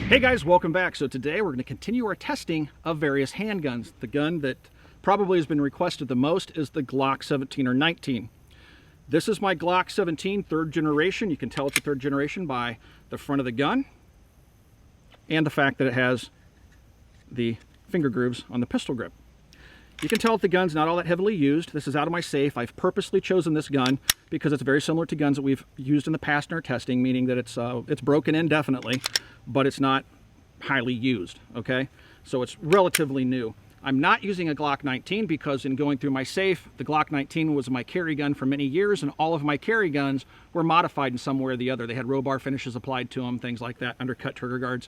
Hey guys, welcome back. So today we're going to continue our testing of various handguns. The gun that probably has been requested the most is the Glock 17 or 19. This is my Glock 17 third generation. You can tell it's a third generation by the front of the gun and the fact that it has the finger grooves on the pistol grip. You can tell that the gun's not all that heavily used. This is out of my safe. I've purposely chosen this gun because it's very similar to guns that we've used in the past in our testing, meaning that it's broken in definitely, but it's not highly used, okay? So it's relatively new. I'm not using a Glock 19 because in going through my safe, the Glock 19 was my carry gun for many years, and all of my carry guns were modified in some way or the other. They had roll-bar finishes applied to them, things like that, undercut trigger guards.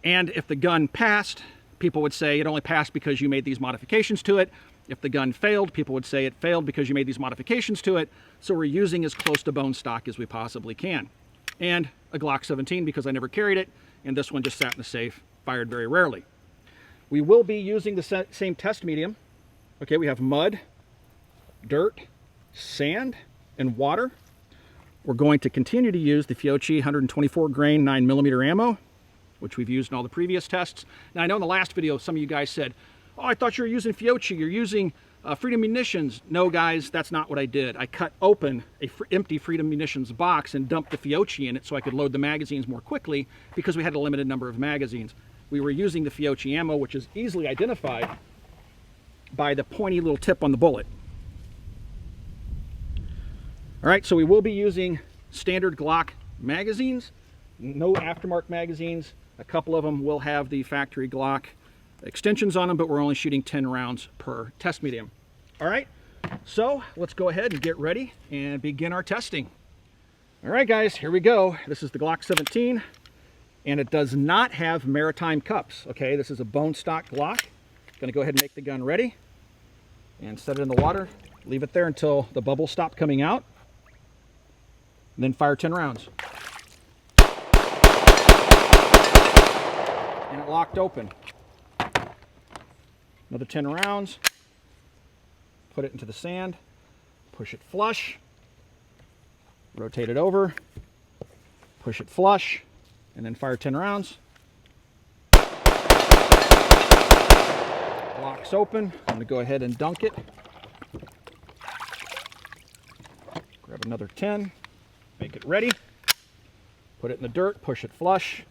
And if the gun passed, people would say it only passed because you made these modifications to it. If the gun failed, people would say it failed because you made these modifications to it. So we're using as close to bone stock as we possibly can. And a Glock 17 because I never carried it, and this one just sat in the safe, fired very rarely. We will be using the same test medium. Okay, we have mud, dirt, sand, and water. We're going to continue to use the Fiocchi 124 grain 9mm ammo, which we've used in all the previous tests. Now I know in the last video some of you guys said, oh, I thought you were using Fiocchi, you're using Freedom Munitions. No guys, that's not what I did. I cut open a empty Freedom Munitions box and dumped the Fiocchi in it so I could load the magazines more quickly because we had a limited number of magazines. We were using the Fiocchi ammo, which is easily identified by the pointy little tip on the bullet. All right, so we will be using standard Glock magazines, no aftermarket magazines. A couple of them will have the factory Glock extensions on them, but we're only shooting 10 rounds per test medium. All right, so let's go ahead and get ready and begin our testing. All right, guys, here we go. This is the Glock 17, and it does not have maritime cups. Okay, this is a bone stock Glock. Gonna go ahead and make the gun ready and set it in the water. Leave it there until the bubbles stop coming out, and then fire 10 rounds. And it locked open. Another 10 rounds. Put it into the sand. Push it flush. Rotate it over. Push it flush. And then fire 10 rounds. Locks open. I'm going to go ahead and dunk it. Grab another 10. Make it ready. Put it in the dirt. Push it flush.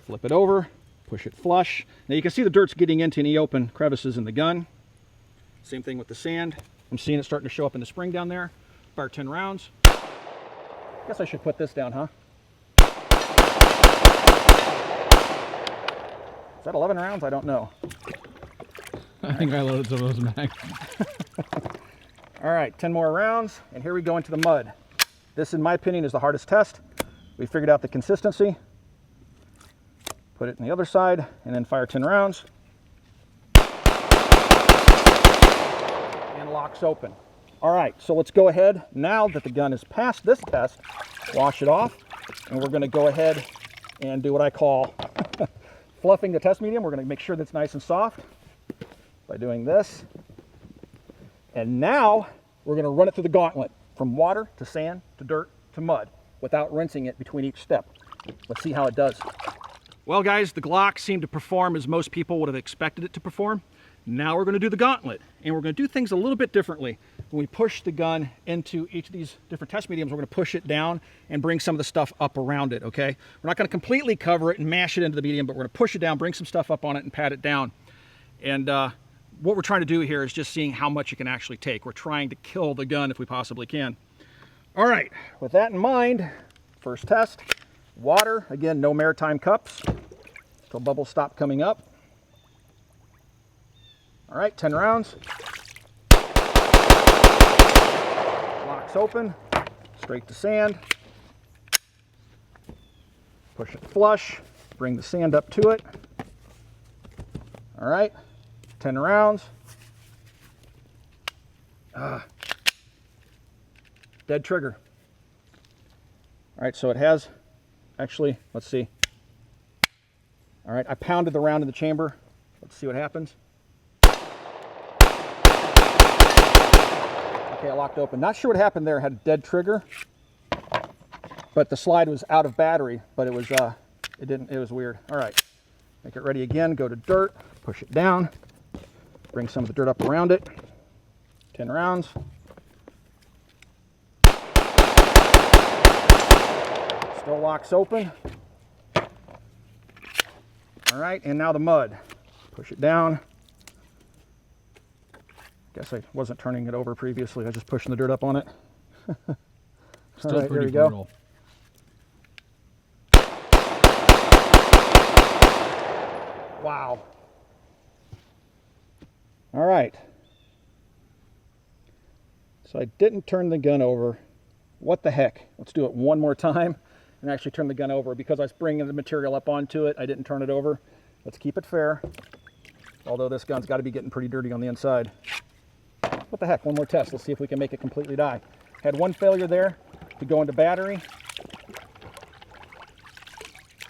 Flip it over, push it flush. Now you can see the dirt's getting into any open crevices in the gun. Same thing with the sand. I'm seeing it starting to show up in the spring down there. Fire 10 rounds. Guess I should put this down, huh? Is that 11 rounds? I don't know. I think I loaded some of those mags. All right, 10 more rounds, and here we go into the mud. This, in my opinion, is the hardest test. We figured out the consistency. Put it on the other side, and then fire 10 rounds. And locks open. All right, so let's go ahead, now that the gun is past this test, wash it off, and we're gonna go ahead and do what I call fluffing the test medium. We're gonna make sure that it's nice and soft by doing this. And now, we're gonna run it through the gauntlet, from water to sand to dirt to mud, without rinsing it between each step. Let's see how it does. Well guys, the Glock seemed to perform as most people would have expected it to perform. Now we're going to do the gauntlet, and we're going to do things a little bit differently. When we push the gun into each of these different test mediums, we're going to push it down and bring some of the stuff up around it, okay? We're not going to completely cover it and mash it into the medium, but we're going to push it down, bring some stuff up on it, and pat it down. And what we're trying to do here is just seeing how much it can actually take. We're trying to kill the gun if we possibly can. All right, with that in mind, first test. Water, again, no maritime cups until bubbles stop coming up. All right, 10 rounds. Locks open, straight to sand. Push it flush, bring the sand up to it. All right, 10 rounds. Dead trigger. All right, so it has, actually, let's see. All right, I pounded the round in the chamber. Let's see what happens. Okay, it locked open. Not sure what happened there. It had a dead trigger, but the slide was out of battery, but it It didn't, it was weird. All right, make it ready again, go to dirt, push it down, bring some of the dirt up around it. 10 rounds. Still locks open. All right, and now the mud. Push it down. Guess I wasn't turning it over previously. I was just pushing the dirt up on it. Still all right, pretty there we brutal. Go. Wow. All right. So I didn't turn the gun over. What the heck? Let's do it one more time and actually turn the gun over. Because I was bringing the material up onto it, I didn't turn it over. Let's keep it fair. Although this gun's got to be getting pretty dirty on the inside. What the heck? One more test. Let's see if we can make it completely die. Had one failure there to go into battery.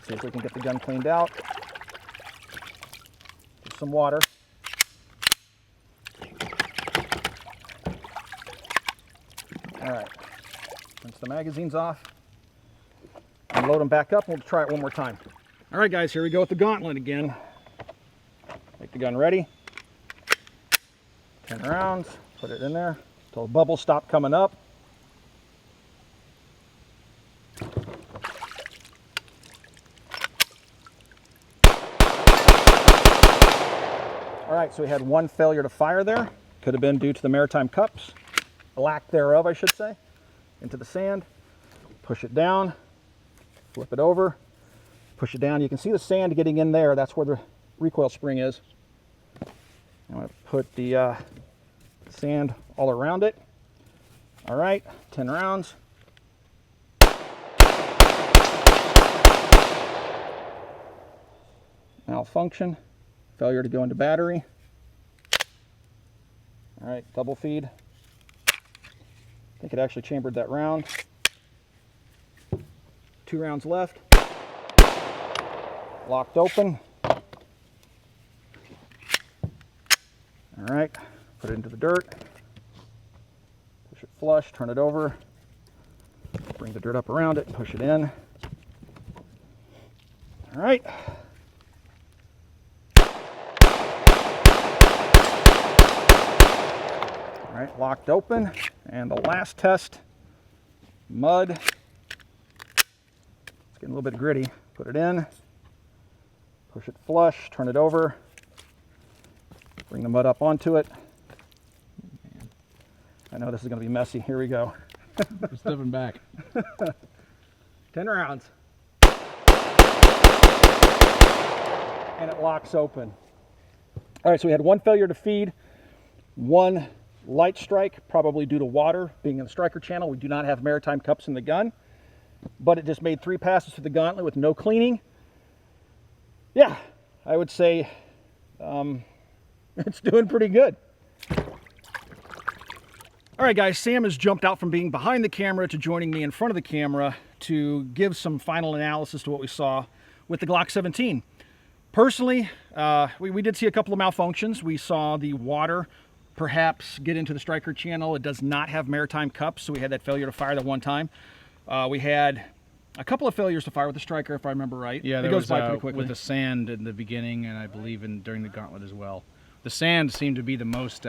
See if we can get the gun cleaned out. Just some water. All right. Rinse the magazines off. And load them back up. We'll try it one more time. All right, guys. Here we go with the Gauntlet again. Make the gun ready. 10 rounds. Put it in there until the bubbles stop coming up. All right, so we had one failure to fire there. Could have been due to the maritime cups, lack thereof, I should say. Into the sand, push it down, flip it over, push it down. You can see the sand getting in there. That's where the recoil spring is. I'm going to put the sand all around it. All right, 10 rounds. Malfunction, failure to go into battery. All right, double feed. I think it actually chambered that round. 2 rounds left. Locked open. All right, put it into the dirt. Push it flush, turn it over. Bring the dirt up around it, push it in. All right. All right, locked open. And the last test, mud. It's getting a little bit gritty. Put it in, push it flush, turn it over. Bring the mud up onto it. Man. I know this is going to be messy. Here we go. We're stepping back. 10 rounds. And it locks open. All right, so we had one failure to feed, one light strike, probably due to water being in the striker channel. We do not have maritime cups in the gun, but it just made 3 passes through the Gauntlet with no cleaning. Yeah, I would say it's doing pretty good. All right, guys, Sam has jumped out from being behind the camera to joining me in front of the camera to give some final analysis to what we saw with the Glock 17. Personally, we did see a couple of malfunctions. We saw the water perhaps get into the striker channel. It does not have maritime cups, so we had that failure to fire that one time. We had a couple of failures to fire with the striker, if I remember right. Yeah, it goes by pretty quickly. With the sand in the beginning, and I believe during the Gauntlet as well. The sand seemed to be the most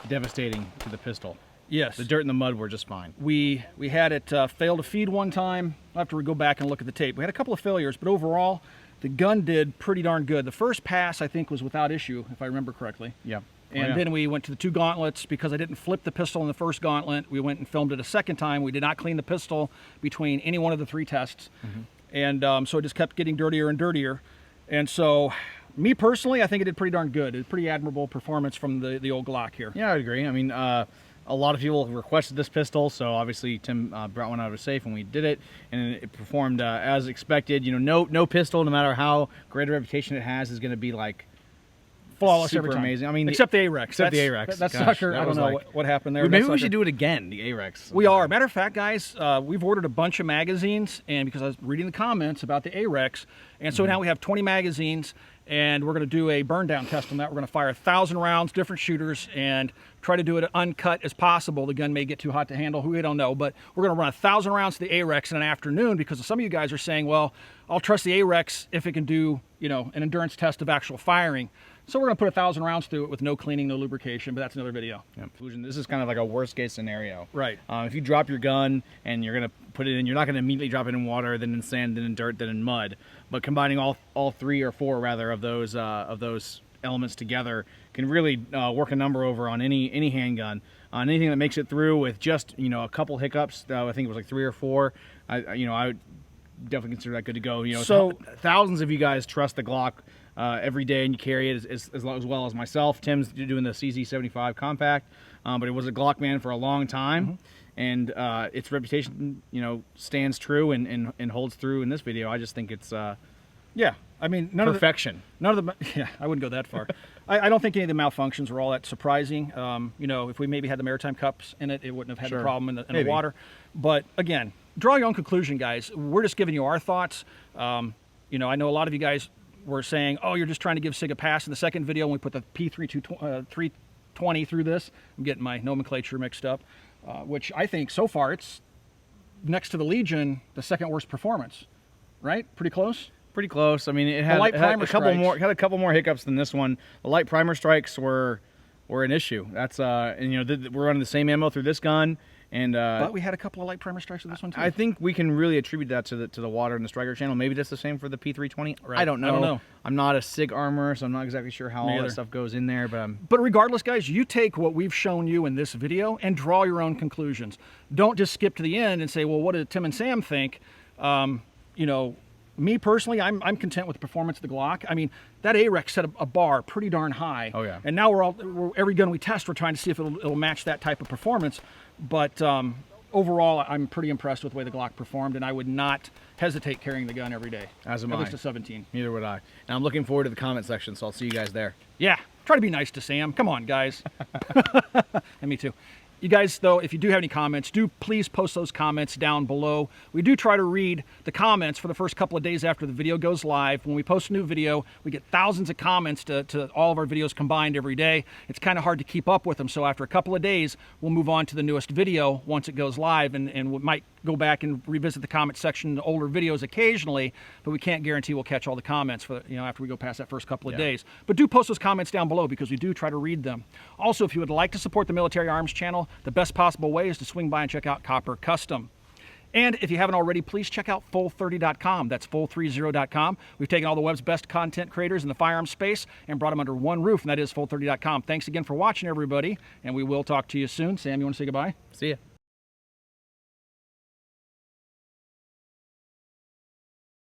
devastating to the pistol. Yes. The dirt and the mud were just fine. We had it fail to feed one time. I'll have to go back and look at the tape. We had a couple of failures, but overall, the gun did pretty darn good. The first pass, I think, was without issue, if I remember correctly. Yeah. And then we went to the 2 gauntlets because I didn't flip the pistol in the first gauntlet. We went and filmed it a second time. We did not clean the pistol between any one of the 3 tests. And so it just kept getting dirtier and dirtier. And so, me personally, I think it did pretty darn good. It's a pretty admirable performance from the old Glock here. Yeah, I would agree. I mean, a lot of people requested this pistol, so obviously Tim brought one out of his safe and we did it, and it performed as expected. You know, no pistol, no matter how great a reputation it has, is going to be like flawless super every time. amazing. I mean, except the AREX. Except the AREX. That Gosh, sucker, that I don't was know like, what happened there. Maybe we should do it again, the AREX. We are. Matter of fact, guys, we've ordered a bunch of magazines, and because I was reading the comments about the AREX, and so now we have 20 magazines, and we're going to do a burn down test on that. We're going to fire 1,000 rounds, different shooters, and try to do it uncut as possible. The gun may get too hot to handle, we don't know, but we're going to run 1,000 rounds to the AREX in an afternoon, because some of you guys are saying, well, I'll trust the AREX if it can do, you know, an endurance test of actual firing. So we're going to put 1,000 rounds through it with no cleaning, no lubrication, but that's another video. Yeah. This is kind of like a worst case scenario. Right. If you drop your gun and you're going to put it in, you're not going to immediately drop it in water, then in sand, then in dirt, then in mud. But combining all three or four rather of those elements together can really work a number over on any handgun. On anything that makes it through with just, you know, a couple hiccups, I think it was like 3 or 4. I would definitely consider that good to go. You know, so thousands of you guys trust the Glock every day, and you carry it as well as myself. Tim's doing the CZ75 compact, but it was a Glock man for a long time, and its reputation, you know, stands true and holds through in this video. I just think it's yeah, I mean, perfection. Yeah, I wouldn't go that far. I don't think any of the malfunctions were all that surprising. You know, if we maybe had the maritime cups in it, it wouldn't have had the problem in the water. But again, draw your own conclusion, guys. We're just giving you our thoughts. You know, I know a lot of you guys were saying, oh, you're just trying to give SIG a pass. In the second video, when we put the P320 through this, I'm getting my nomenclature mixed up, which I think so far it's next to the Legion, the second worst performance, right? Pretty close? Had a couple more hiccups than this one. The light primer strikes were an issue. That's and you know, we're running the same ammo through this gun, and but we had a couple of light primer strikes with this one too. I think we can really attribute that to the water and the striker channel. Maybe that's the same for the P320. Right. I don't know. I'm not a SIG armor, so I'm not exactly sure how all that stuff goes in there. But regardless, guys, you take what we've shown you in this video and draw your own conclusions. Don't just skip to the end and say, well, what did Tim and Sam think? You know, me personally, I'm content with the performance of the Glock. I mean, that AREX set a bar pretty darn high. Oh yeah. And now every gun we test, we're trying to see if it'll match that type of performance. But overall, I'm pretty impressed with the way the Glock performed, and I would not hesitate carrying the gun every day. As am I. At least a 17. Neither would I. And I'm looking forward to the comment section, so I'll see you guys there. Yeah. Try to be nice to Sam. Come on, guys. And me too. You guys, though, if you do have any comments, do please post those comments down below. We do try to read the comments for the first couple of days after the video goes live. When we post a new video, we get thousands of comments to all of our videos combined every day. It's kind of hard to keep up with them, so after a couple of days, we'll move on to the newest video once it goes live, and we might go back and revisit the comment section in the older videos occasionally, but we can't guarantee we'll catch all the comments for, you know, after we go past that first couple of days. But do post those comments down below, because we do try to read them. Also, if you would like to support the Military Arms channel, the best possible way is to swing by and check out Copper Custom. And if you haven't already, please check out full30.com. That's full30.com. We've taken all the web's best content creators in the firearms space and brought them under one roof, and that is full30.com. Thanks again for watching, everybody, and we will talk to you soon. Sam, you want to say goodbye? See ya.